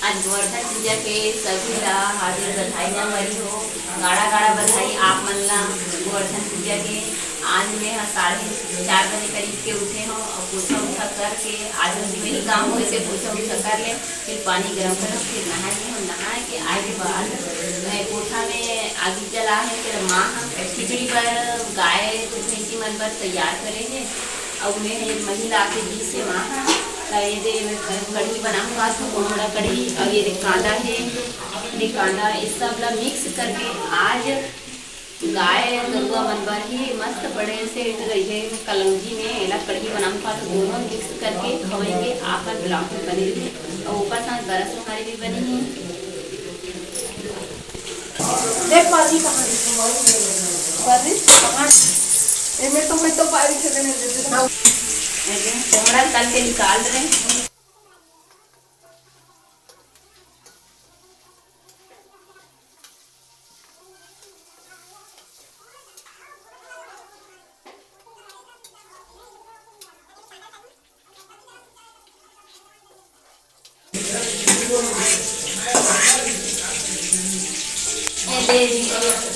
आज गोवर्धन पूजा के सभी ला हार्दिक बधाई मरी हो। गाड़ा गाड़ा बधाई आप मन ला गोवर्धन पूजा के। आज मैं 4:30 बजे करीब के उठे हो और पोछा उछा करके आज वही काम हो से पोछा उछा कर ले, फिर पानी गर्म कर फिर नहा लिए हो। नहा के आए के बाद मैं कोठा में आग जला है। फिर माँ खिचड़ी पर गाय भैंसी मन पर तैयार करे है और मैं महिला के बीच से माँ ये दे कढ़ी बनाऊंगा तो थोड़ा कढ़ी और ये कांदा है, ये कांदा इस सब ला मिक्स करके आज गाय गरुआ मनबर ही मस्त बड़े से रही है कलौजी में एला कढ़ी बनाऊंगा तो दोनों मिक्स करके खवाएंगे। आप ब्लॉग में बने रही और ऊपर साथ बरस हमारी भी बनी है। देख मारी कहां मैं तो पारी खेलने दे दे चमड़ा तल के निकाल रहे हैं।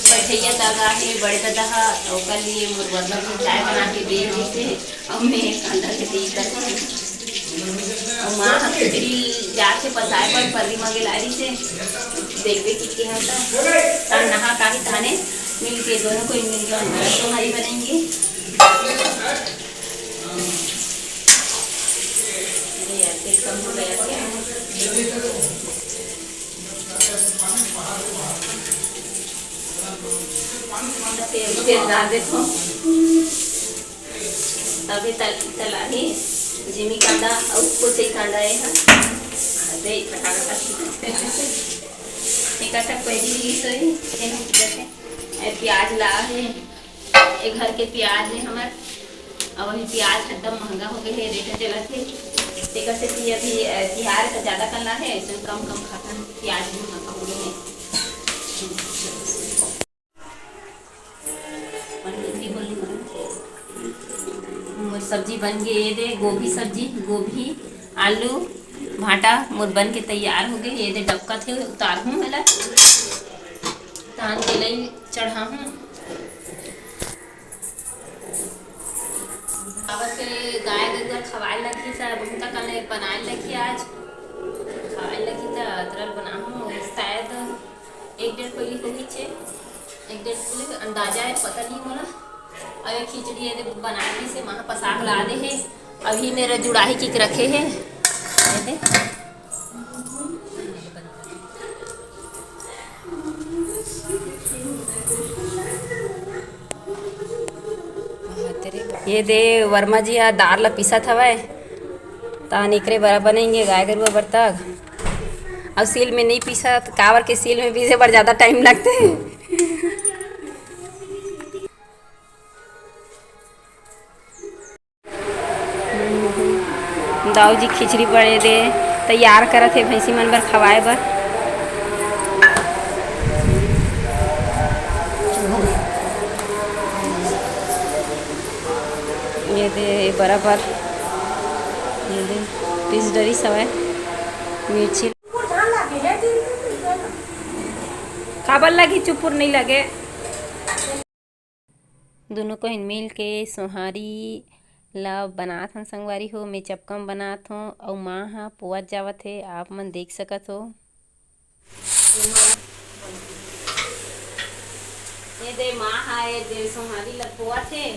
बैठैया दादा है बड़े दादा और कल लिए मुर्गा की चाय बना के दे दी थे और मैं अंदर से दी कर और माँ हम खिचड़ी जाके पसाए पर पर्री मगे लाई से देखते कि हम तो नहा काफी थाने मिल के दोनों को मिल के तुम्हारी बनेंगे। अरे यार तेल कम हो गया क्या? फिर डाल देता हूँ अभी तला ही जिमी कांदा और कुछ ही कांदा है दे फटाफट पहली सोई प्याज ला है एक घर के प्याज है हमारे और वही प्याज एकदम महंगा हो गए है रेट चला थे से अभी तिहार का ज़्यादा करना है ऐसे कम कम खाता है प्याज भी महंगा हो गए हैं। सब्जी बन गई ये दे गोभी सब्जी गोभी आलू भाटा मोर बन के तैयार हो गए। ये दे डबका थे उतार हूँ मेला तान के लिए चढ़ा हूँ अब के गाय गरुआ खवाए लगी सर बहुत कल बनाए लगी आज खवाए लगी तो तरल बना हूँ शायद 1-1.5 कोई होगी 1-1.5 अंदाजा है पता नहीं मोला। और खिचड़ी ये बनाने से वहाँ पसाक ला दे है अभी मेरे जुड़ाही की रखे हैं ये दे वर्मा जी दाल ला पीसा था ता निकरे बरा बनेंगे गाय गरुआ बर तक और सील में नहीं पीसा कावर के सील में पीसे पर ज़्यादा टाइम लगते हैं। दाऊ जी खिचड़ी बड़े दे तैयार करत थे भैंसी मन बर खवाए बर। ये दे बराबर ये दे पीस डरी सवाए मिर्ची खाबर लगी चुपुर नहीं लगे दोनों को मिल के सोहारी ला बनात हन संगवारी हो। मैं चपकम बनात हूँ और माँ हाँ पुआत जावत है आप मन देख सकत हो। ये दे माँ हाँ ये दे सोहारी ला पुआत है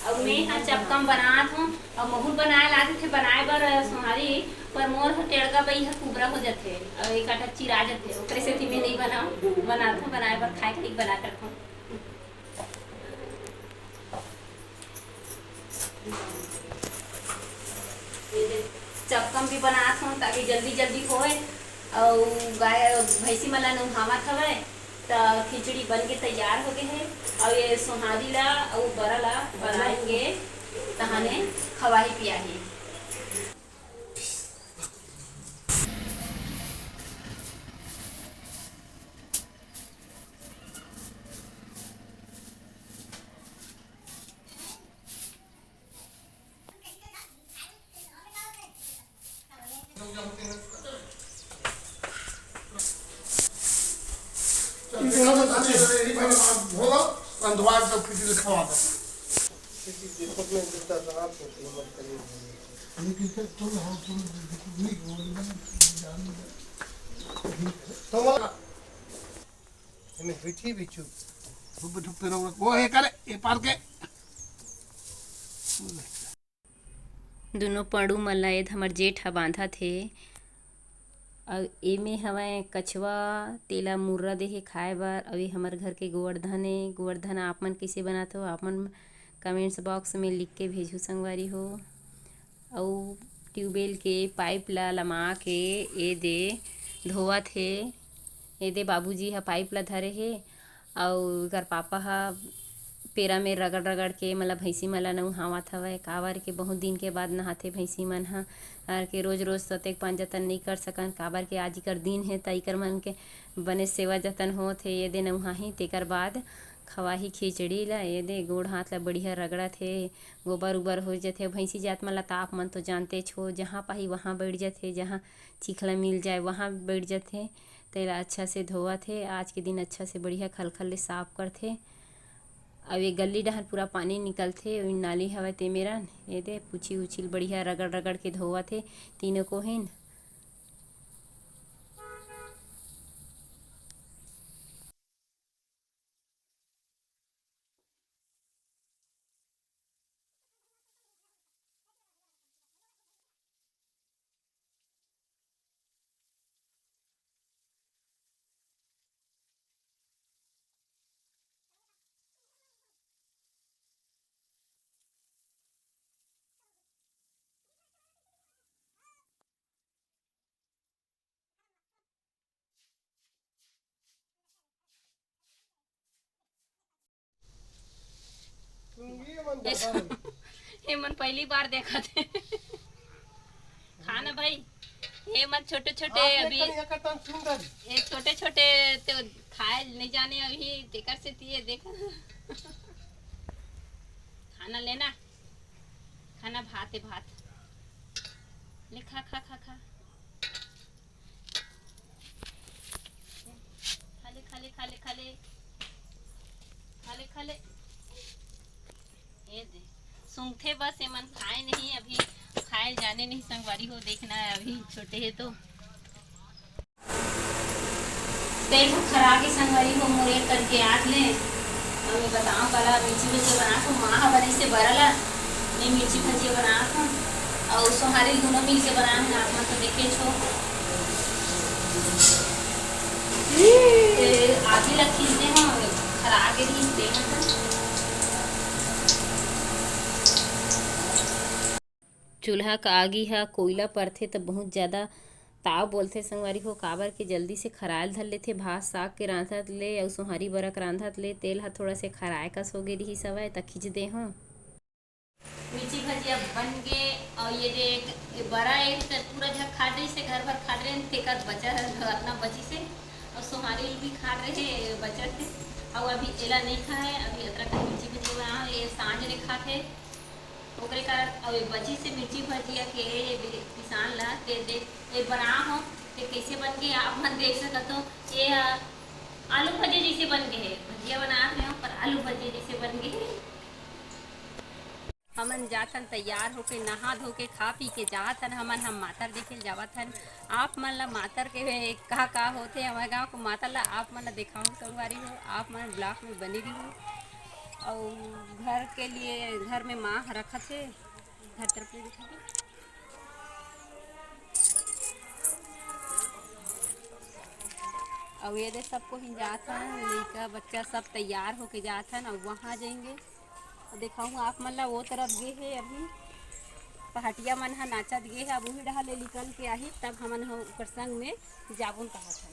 और मैं हाँ चपकम बनात हूँ और महूर बनाए लागे थे बनाए बर सोहारी पर मोर टेड़का बई है कुबरा हो जाते और एक आटा चिरा जाते ओकरे से मैं नहीं बनात हूँ बनाए बर खाए के बना कर हूँ। चपकम भी बनात हूँ ताकि जल्दी जल्दी होए और गाय भैंसी मला नहावत हवे तो खिचड़ी बन के तैयार हो गए है और ये सोहारी ला और बड़ा ला बनाएंगे तहाने खवाही पियाही। वो है करे ये पार के दोनों पड़ू मन ला एद हमर जेठ ह बांधा थे अउ एमे हवय कछवा तेला मुर्रा देहे खाए बर अउ ये हमर घर के गोवर्धन ए गोवर्धन आप मन कइसे बनात हो आप मन कमेंट्स बॉक्स में लिख के भेजू संगवारी हो। अउ ट्यूबवेल के पाइप ला लमा के ए दे धोवत हे ए दे बाबूजी ह पाइप ला धरे हे अउ एकर पापा ह पेरा में रगड़ रगड़ के मतलब भैंसी मन ला नहावत हवय काबर के बहुत दिन के बाद नहाथे भैंसी मन ह और के रोज रोज सतेक पान जतन नहीं कर सकन काबर के आज कर दिन है तइकर मन के बने सेवा जतन होत हे ये दे नहाही तेकर बाद खवाही खिचड़ी ला ये दे गोड़ हाथ ला बढ़िया रगड़त हे गोबर उबर हो जाथे भैंसी जात मन ला ताप मन तो जानते छो जहाँ पाही वहाँ बैठ जाथे जहाँ चिखला मिल जाए वहाँ बैठ जाथे तेला अच्छा से धोवत हे आज के दिन अच्छा से बढ़िया खलखल ले साफ करथे। अब ये गली डहर पूरा पानी निकलथे नाली हवय ते मेरा ये दे पूछी उछिल बढ़िया रगड़ रगड़ के धोवत हे तीनों को हिन। ये मन पहली बार देखा थे खाना भाई ये मन छोटे छोटे अभी ये छोटे छोटे तो खाए नहीं जाने अभी तेकर से तिये देखा खाना लेना खाना भात है भात ले खा खा खा खा खाले खाले खाले खाले खाले खाले ये दे सूंघते बस ये मन खाए नहीं अभी खाए जाने नहीं संगवारी हो देखना है अभी छोटे है तो तेल खरा के संगवारी हो मोरे करके आठ ले और मैं बताऊं कला मिर्ची भजिया बना को माँ बने से बरला नहीं मिर्ची भजिया बना को और सोहारी दोनों मिल के बना है आप तो देखे छो आधी लग खींचते हो खरा के खींचते हैं चूल्हा का आगी है कोयला परथे तो बहुत ज़्यादा ताव बोलथे संगवारी हो काबर के जल्दी से खरायल धर लेथे भात साग के रांधत ले अउ सोहारी बरक रांधत ले तेल ह थोड़ा से खराय कस होगे रही सवय त खींच दे हो। मिर्ची भजिया बन के और ये दे बड़ा एक पूरा झक खा रही से घर भर खा रहे तेकर बचा अपना बची से और सोहारी भी खा रहे बचत थे और अभी एला नहीं खाए अभी अदरक मिर्ची भजिया बना ये सांझ ने खाते ओकरे कारण और बची से मिर्ची भजिया के किसान ला ते दे ए बना हो ते कैसे बन गए आप मन देख सकत हो ये आलू भजिया जैसे बन गए है भजिया बना रहे हो पर आलू भजिया जैसे बन गए हमन जाथन तैयार होके नहा धो के खा पी के जाथन हमन हम मातर देखे जावथन आप मन ला मातर के का होते हमारे गाँव को मातर ला आप मन ला दिखाऊँ संगवारी हो आप मन ब्लॉक में बनी रही और घर के लिए घर में माँ रखा थे घर तरफ ले दिखा और ये दे सबको ही जाथन लड़का बच्चा सब तैयार होके जाथन और वहाँ जाएंगे और दिखाऊँ आप मन ला वो तरफ गए है अभी पहाटिया मन हा नाचत गए है अब वही डहा ले निकल के आही तब हमन ओकर संग में जाबुन कहा था।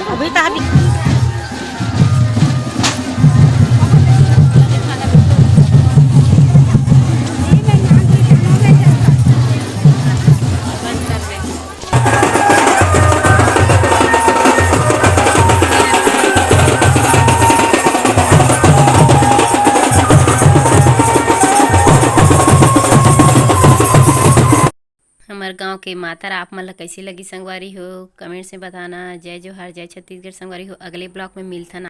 अभी तो अभी हमार गांव के मातर आप मन ला कैसी लगी संगवारी हो कमेंट्स में बताना। जय जोहार, जय छत्तीसगढ़ संगवारी हो। अगले ब्लॉग में मिलथन।